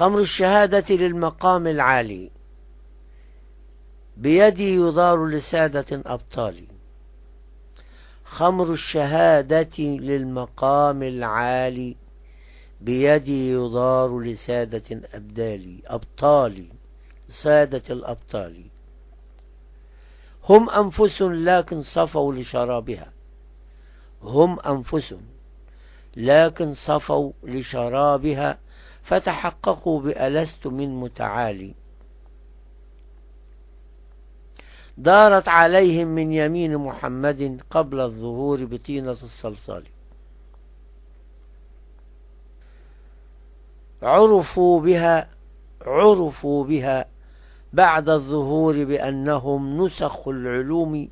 خمر الشهادة للمقام العالي، بيدي يضار لسادة أبطالي. خمر الشهادة للمقام العالي، بيدي يضار لسادة أبطالي، سادة الأبطال. هم أنفس لكن صفوا لشرابها، هم أنفس لكن صفوا لشرابها، فتحققوا بألست من متعالي. دارت عليهم من يمين محمد قبل الظهور بطينة الصلصال. عرفوا بها بعد الظهور بأنهم نسخ العلوم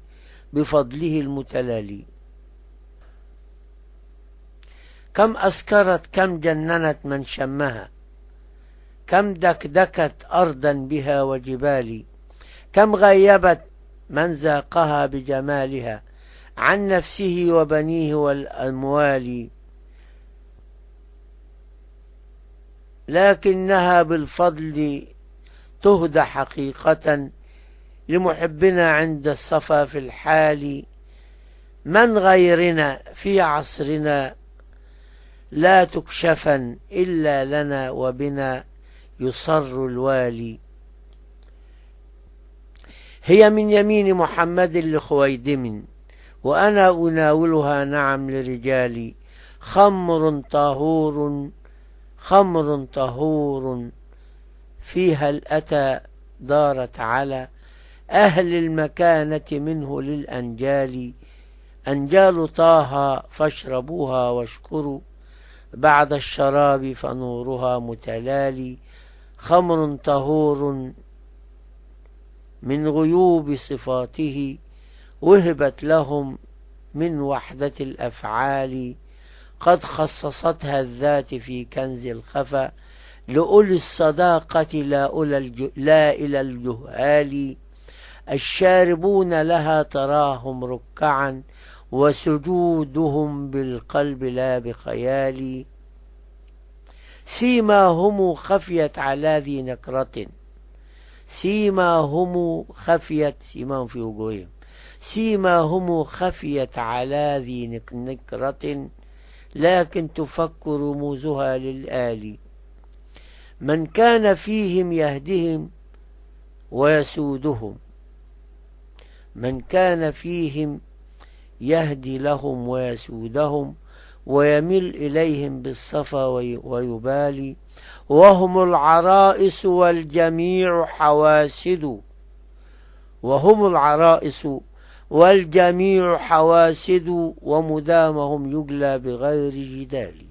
بفضله المتلالي. كم أسكرت، كم جننت من شمها، كم دكدكت أرضا بها وجبال، كم غيبت من ذاقها بجمالها عن نفسه وبنيه والأموال. لكنها بالفضل تهدى حقيقة لمحبنا عند الصفا في الحال. من غيرنا في عصرنا لا تكشفا إلا لنا، وبنا يصر الوالي. هي من يمين محمد لخويدم، وأنا أناولها نعم لرجالي. خمر طهور فيها الأتى دارت على أهل المكانة منه للأنجال. أنجال طه فاشربوها واشكروا بعد الشراب فنورها متلالي. خمر طهور من غيوب صفاته وهبت لهم من وحدة الأفعال. قد خصصتها الذات في كنز الخفا لأولي الصداقة لا إلى الجهال. الشاربون لها تراهم ركعا وسجودهم بالقلب لا بخيال. سيماهم خفيت على ذي نكرة، سيماهم في وجوههم، سيماهم خفيت على ذي نكرة، لكن تفك رموزها للآل. من كان فيهم يهدهم ويسودهم، من كان فيهم يهدي لهم ويسودهم، ويميل إليهم بالصفا ويبالي. وهم العرائس والجميع حواسد، وهم العرائس والجميع حواسد، ومدامهم يجلى بغير جدال.